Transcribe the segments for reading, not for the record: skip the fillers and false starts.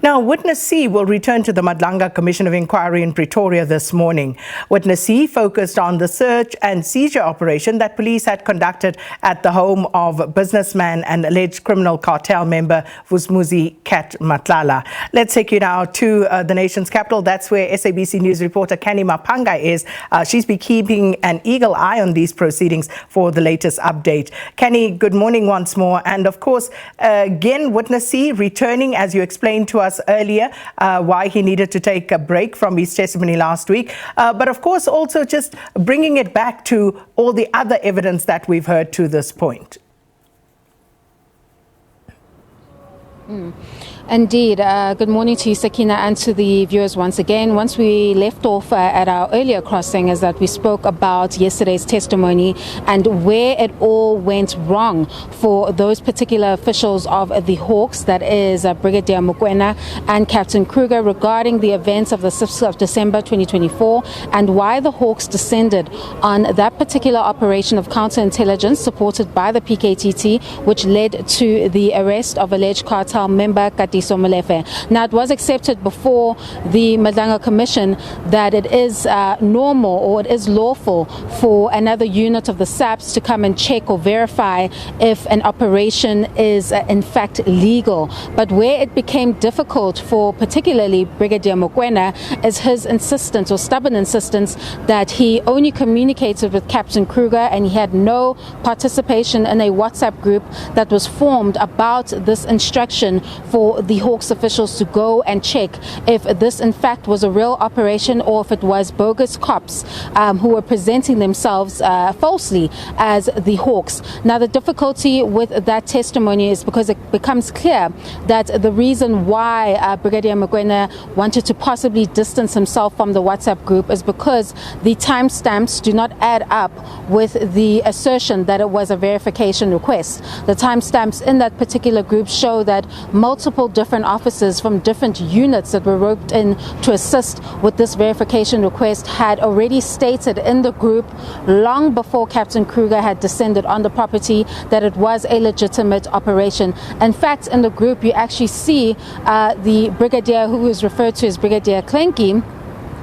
Now, Witness C will return to the Madlanga Commission of Inquiry in Pretoria this morning. Witness C focused on the search and seizure operation that police had conducted at the home of businessman and alleged criminal cartel member Vusimuzi Matlala. Let's take you now to the nation's capital. That's where SABC News reporter Canny Maphanga is. She's been keeping an eagle eye on these proceedings for the latest update. Canny, good morning once more. And of course, again, Witness C returning, as you explained to us earlier, why he needed to take a break from his testimony last week. But of course, also just bringing it back to all the other evidence that we've heard to this point. Indeed. Good morning to you, Sakina, and to the viewers once again. Once we left off at our earlier crossing is that we spoke about yesterday's testimony and where it all went wrong for those particular officials of the Hawks, that is Brigadier Mokoena and Captain Kruger, regarding the events of the 6th of December 2024 and why the Hawks descended on that particular operation of counterintelligence supported by the PKTT, which led to the arrest of alleged cartel member Now, it was accepted before the Madlanga Commission that it is normal or it is lawful for another unit of the SABC to come and check or verify if an operation is in fact legal. But where it became difficult for particularly Brigadier Mokoena is his insistence or stubborn insistence that he only communicated with Captain Kruger and he had no participation in a WhatsApp group that was formed about this instruction for the Hawks officials to go and check if this in fact was a real operation or if it was bogus cops who were presenting themselves falsely as the Hawks. Now, the difficulty with that testimony is because it becomes clear that the reason why Brigadier Mokoena wanted to possibly distance himself from the WhatsApp group is because the timestamps do not add up with the assertion that it was a verification request. The timestamps in that particular group show that multiple different officers from different units that were roped in to assist with this verification request had already stated in the group long before Captain Kruger had descended on the property that it was a legitimate operation. In fact, in the group you actually see the brigadier, who is referred to as Brigadier Canny,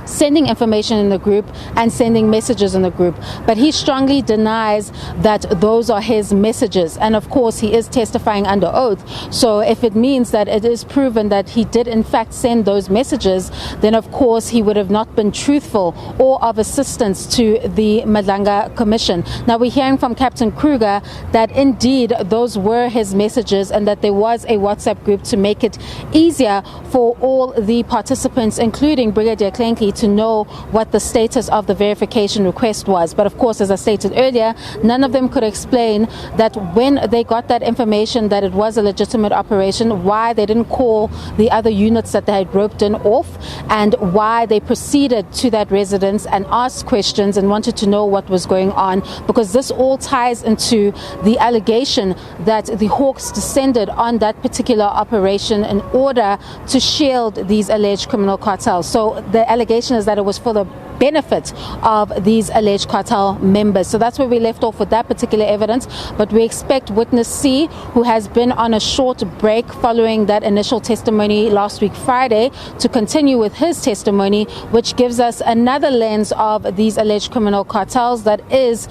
sending information in the group and sending messages in the group, but he strongly denies that those are his messages. And of course he is testifying under oath, so if it means that it is proven that he did in fact send those messages, then of course he would have not been truthful or of assistance to the Madlanga Commission. Now, we're hearing from Captain Kruger that indeed those were his messages and that there was a WhatsApp group to make it easier for all the participants, including Brigadier Canny, to know what the status of the verification request was. But of course, as I stated earlier, none of them could explain that when they got that information that it was a legitimate operation, why they didn't call the other units that they had roped in off, and why they proceeded to that residence and asked questions and wanted to know what was going on, because this all ties into the allegation that the Hawks descended on that particular operation in order to shield these alleged criminal cartels. So the allegation is that it was for the benefit of these alleged cartel members. So that's where we left off with that particular evidence. But we expect Witness C, who has been on a short break following that initial testimony last week Friday, to continue with his testimony, which gives us another lens of these alleged criminal cartels, that is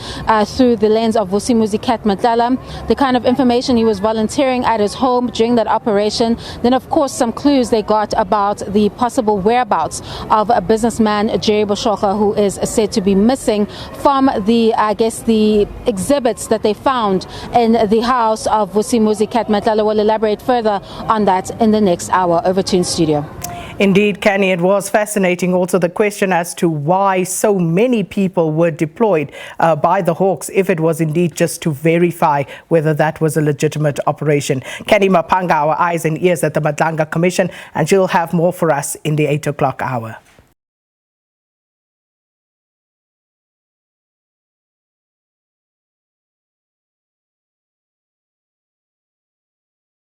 through the lens of Vusimuzi Matlala, the kind of information he was volunteering at his home during that operation. Then of course some clues they got about the possible whereabouts of a businessman, Jerry Boshoka, who is said to be missing from the, the exhibits that they found in the house of Vusimuzi Matlala. We'll elaborate further on that in the next hour. Over to you in studio. Indeed, Canny, it was fascinating also the question as to why so many people were deployed by the Hawks, if it was indeed just to verify whether that was a legitimate operation. Canny Maphanga, our eyes and ears at the Madlanga Commission, and she'll have more for us in the 8 o'clock hour.